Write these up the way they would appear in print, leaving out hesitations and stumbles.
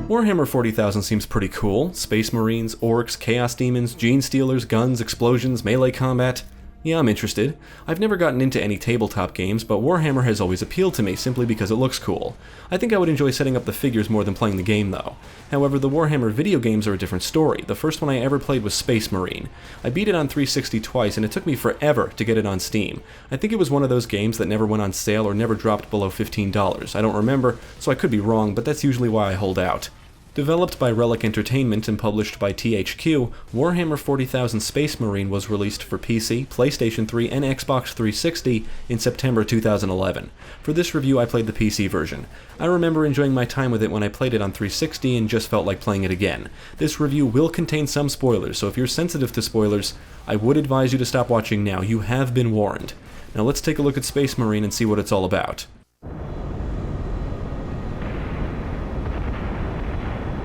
Warhammer 40,000 seems pretty cool. Space Marines, Orcs, Chaos Demons, Gene Stealers, guns, explosions, melee combat. Yeah, I'm interested. I've never gotten into any tabletop games, but Warhammer has always appealed to me simply because it looks cool. I think I would enjoy setting up the figures more than playing the game though. However, the Warhammer video games are a different story. The first one I ever played was Space Marine. I beat it on 360 twice and it took me forever to get it on Steam. I think it was one of those games that never went on sale or never dropped below $15. I don't remember, so I could be wrong, but that's usually why I hold out. Developed by Relic Entertainment and published by THQ, Warhammer 40,000 Space Marine was released for PC, PlayStation 3, and Xbox 360 in September 2011. For this review, I played the PC version. I remember enjoying my time with it when I played it on 360 and just felt like playing it again. This review will contain some spoilers, so if you're sensitive to spoilers, I would advise you to stop watching now. You have been warned. Now let's take a look at Space Marine and see what it's all about.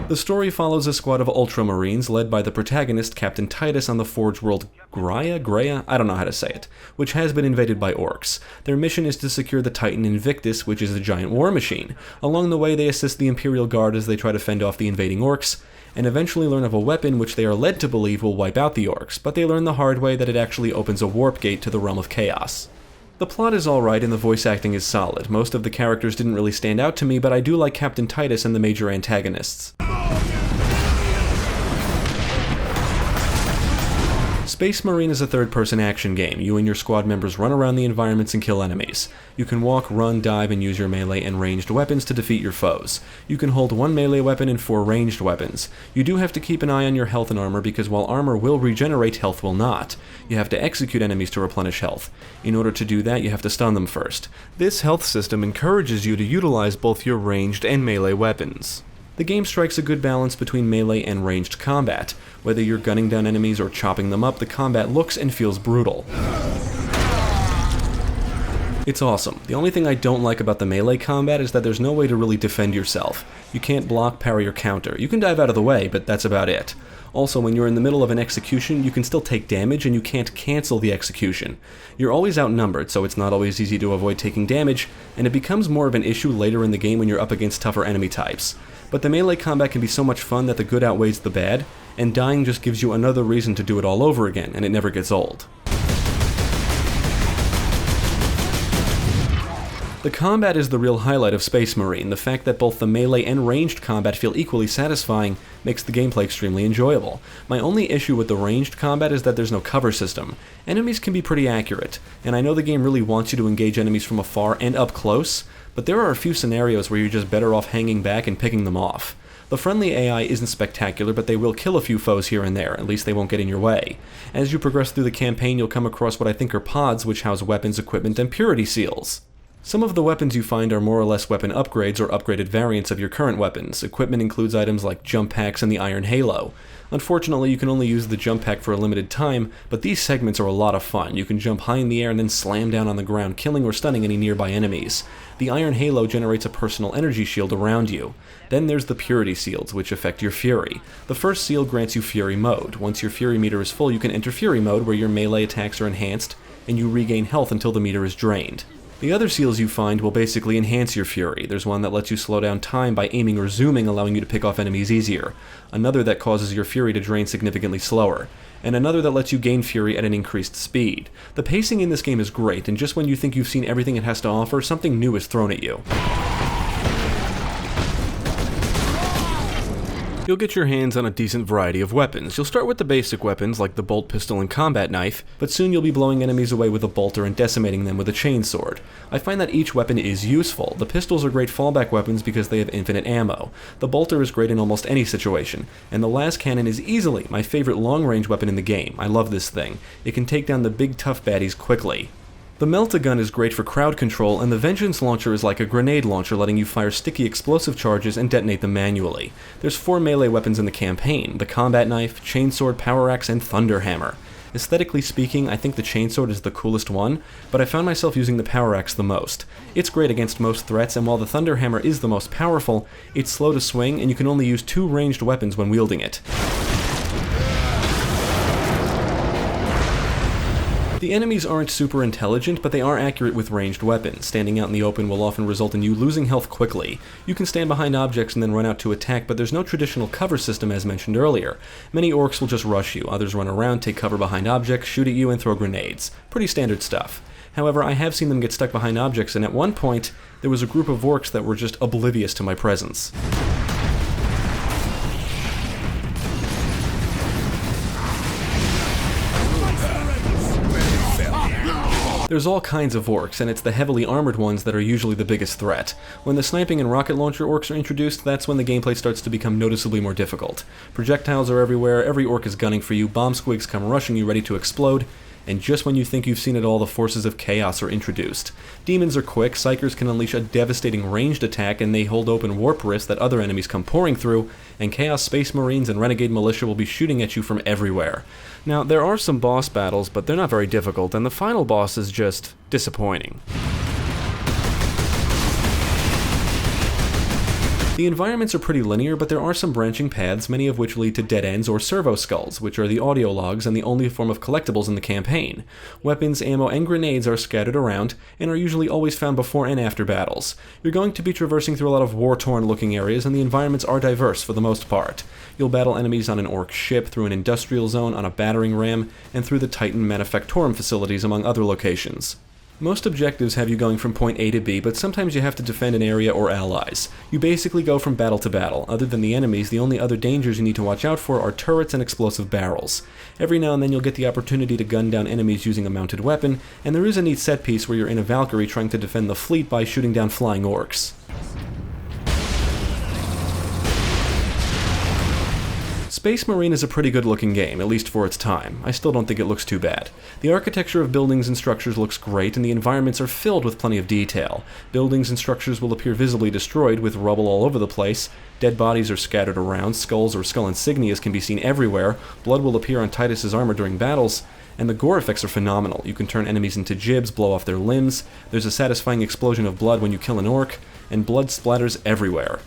The story follows a squad of Ultramarines led by the protagonist, Captain Titus, on the Forge world Graia? I don't know how to say it, which has been invaded by orcs. Their mission is to secure the Titan Invictus, which is a giant war machine. Along the way, they assist the Imperial Guard as they try to fend off the invading orcs, and eventually learn of a weapon which they are led to believe will wipe out the orcs, but they learn the hard way that it actually opens a warp gate to the realm of chaos. The plot is alright and the voice acting is solid. Most of the characters didn't really stand out to me, but I do like Captain Titus and the major antagonists. Space Marine is a third-person action game. You and your squad members run around the environments and kill enemies. You can walk, run, dive, and use your melee and ranged weapons to defeat your foes. You can hold one melee weapon and 4 ranged weapons. You do have to keep an eye on your health and armor because while armor will regenerate, health will not. You have to execute enemies to replenish health. In order to do that, you have to stun them first. This health system encourages you to utilize both your ranged and melee weapons. The game strikes a good balance between melee and ranged combat. Whether you're gunning down enemies or chopping them up, the combat looks and feels brutal. It's awesome. The only thing I don't like about the melee combat is that there's no way to really defend yourself. You can't block, parry, or counter. You can dive out of the way, but that's about it. Also, when you're in the middle of an execution, you can still take damage and you can't cancel the execution. You're always outnumbered, so it's not always easy to avoid taking damage, and it becomes more of an issue later in the game when you're up against tougher enemy types. But the melee combat can be so much fun that the good outweighs the bad, and dying just gives you another reason to do it all over again, and it never gets old. The combat is the real highlight of Space Marine. The fact that both the melee and ranged combat feel equally satisfying makes the gameplay extremely enjoyable. My only issue with the ranged combat is that there's no cover system. Enemies can be pretty accurate, and I know the game really wants you to engage enemies from afar and up close, but there are a few scenarios where you're just better off hanging back and picking them off. The friendly AI isn't spectacular, but they will kill a few foes here and there, at least they won't get in your way. As you progress through the campaign, you'll come across what I think are pods which house weapons, equipment, and purity seals. Some of the weapons you find are more or less weapon upgrades or upgraded variants of your current weapons. Equipment includes items like jump packs and the Iron Halo. Unfortunately, you can only use the jump pack for a limited time, but these segments are a lot of fun. You can jump high in the air and then slam down on the ground, killing or stunning any nearby enemies. The Iron Halo generates a personal energy shield around you. Then there's the Purity Seals, which affect your Fury. The first seal grants you Fury Mode. Once your Fury meter is full, you can enter Fury Mode, where your melee attacks are enhanced, and you regain health until the meter is drained. The other seals you find will basically enhance your Fury. There's one that lets you slow down time by aiming or zooming, allowing you to pick off enemies easier. Another that causes your Fury to drain significantly slower. And another that lets you gain Fury at an increased speed. The pacing in this game is great, and just when you think you've seen everything it has to offer, something new is thrown at you. You'll get your hands on a decent variety of weapons. You'll start with the basic weapons like the bolt pistol and combat knife, but soon you'll be blowing enemies away with a bolter and decimating them with a chainsword. I find that each weapon is useful. The pistols are great fallback weapons because they have infinite ammo. The bolter is great in almost any situation, and the las cannon is easily my favorite long-range weapon in the game. I love this thing. It can take down the big tough baddies quickly. The Melt-A-Gun is great for crowd control, and the Vengeance Launcher is like a grenade launcher, letting you fire sticky explosive charges and detonate them manually. There's 4 melee weapons in the campaign: the Combat Knife, Chainsword, Power Axe, and Thunder Hammer. Aesthetically speaking, I think the Chainsword is the coolest one, but I found myself using the Power Axe the most. It's great against most threats, and while the Thunder Hammer is the most powerful, it's slow to swing, and you can only use 2 ranged weapons when wielding it. The enemies aren't super intelligent, but they are accurate with ranged weapons. Standing out in the open will often result in you losing health quickly. You can stand behind objects and then run out to attack, but there's no traditional cover system as mentioned earlier. Many orcs will just rush you, others run around, take cover behind objects, shoot at you, and throw grenades. Pretty standard stuff. However, I have seen them get stuck behind objects, and at one point, there was a group of orcs that were just oblivious to my presence. There's all kinds of orcs, and it's the heavily armored ones that are usually the biggest threat. When the sniping and rocket launcher orcs are introduced, that's when the gameplay starts to become noticeably more difficult. Projectiles are everywhere, every orc is gunning for you, bomb squigs come rushing you ready to explode, and just when you think you've seen it all, the forces of chaos are introduced. Demons are quick, psychers can unleash a devastating ranged attack, and they hold open warp rifts that other enemies come pouring through, and Chaos Space Marines and Renegade Militia will be shooting at you from everywhere. Now, there are some boss battles, but they're not very difficult, and the final boss is just disappointing. The environments are pretty linear, but there are some branching paths, many of which lead to dead ends or servo skulls, which are the audio logs and the only form of collectibles in the campaign. Weapons, ammo, and grenades are scattered around, and are usually always found before and after battles. You're going to be traversing through a lot of war-torn looking areas, and the environments are diverse for the most part. You'll battle enemies on an orc ship, through an industrial zone, on a battering ram, and through the Titan Manufactorum facilities, among other locations. Most objectives have you going from point A to B, but sometimes you have to defend an area or allies. You basically go from battle to battle. Other than the enemies, the only other dangers you need to watch out for are turrets and explosive barrels. Every now and then you'll get the opportunity to gun down enemies using a mounted weapon, and there is a neat set piece where you're in a Valkyrie trying to defend the fleet by shooting down flying orcs. Space Marine is a pretty good looking game, at least for its time. I still don't think it looks too bad. The architecture of buildings and structures looks great, and the environments are filled with plenty of detail. Buildings and structures will appear visibly destroyed, with rubble all over the place. Dead bodies are scattered around, skulls or skull insignias can be seen everywhere, blood will appear on Titus's armor during battles, and the gore effects are phenomenal. You can turn enemies into gibs, blow off their limbs, there's a satisfying explosion of blood when you kill an orc, and blood splatters everywhere.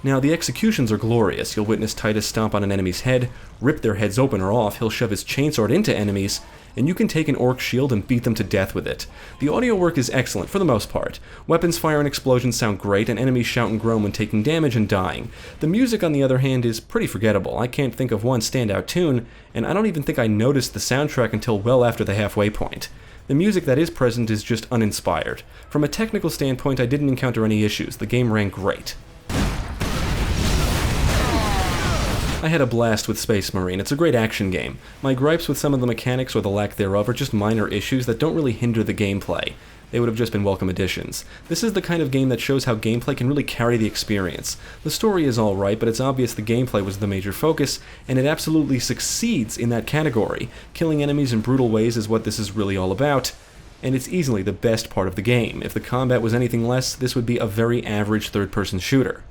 Now, the executions are glorious. You'll witness Titus stomp on an enemy's head, rip their heads open or off, he'll shove his chainsword into enemies, and you can take an orc shield and beat them to death with it. The audio work is excellent, for the most part. Weapons fire and explosions sound great, and enemies shout and groan when taking damage and dying. The music, on the other hand, is pretty forgettable. I can't think of one standout tune, and I don't even think I noticed the soundtrack until well after the halfway point. The music that is present is just uninspired. From a technical standpoint, I didn't encounter any issues. The game ran great. I had a blast with Space Marine. It's a great action game. My gripes with some of the mechanics or the lack thereof are just minor issues that don't really hinder the gameplay. They would have just been welcome additions. This is the kind of game that shows how gameplay can really carry the experience. The story is alright, but it's obvious the gameplay was the major focus, and it absolutely succeeds in that category. Killing enemies in brutal ways is what this is really all about, and it's easily the best part of the game. If the combat was anything less, this would be a very average third-person shooter.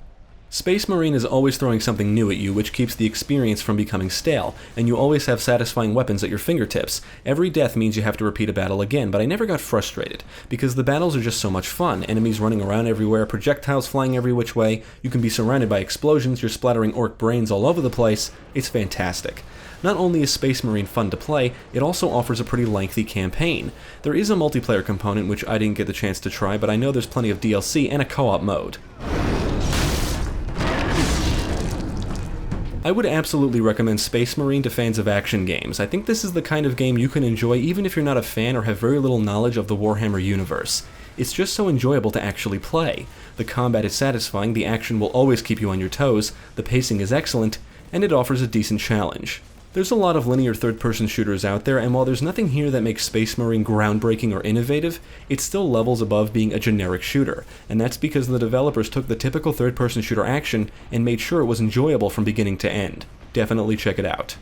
Space Marine is always throwing something new at you, which keeps the experience from becoming stale, and you always have satisfying weapons at your fingertips. Every death means you have to repeat a battle again, but I never got frustrated, because the battles are just so much fun. Enemies running around everywhere, projectiles flying every which way, you can be surrounded by explosions, you're splattering orc brains all over the place. It's fantastic. Not only is Space Marine fun to play, it also offers a pretty lengthy campaign. There is a multiplayer component, which I didn't get the chance to try, but I know there's plenty of DLC and a co-op mode. I would absolutely recommend Space Marine to fans of action games. I think this is the kind of game you can enjoy even if you're not a fan or have very little knowledge of the Warhammer universe. It's just so enjoyable to actually play. The combat is satisfying, the action will always keep you on your toes, the pacing is excellent, and it offers a decent challenge. There's a lot of linear third-person shooters out there, and while there's nothing here that makes Space Marine groundbreaking or innovative, it still levels above being a generic shooter, and that's because the developers took the typical third-person shooter action and made sure it was enjoyable from beginning to end. Definitely check it out.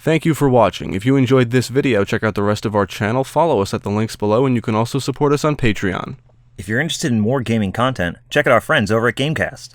Thank you for watching. If you enjoyed this video, check out the rest of our channel, follow us at the links below, and you can also support us on Patreon. If you're interested in more gaming content, check out our friends over at GameCast.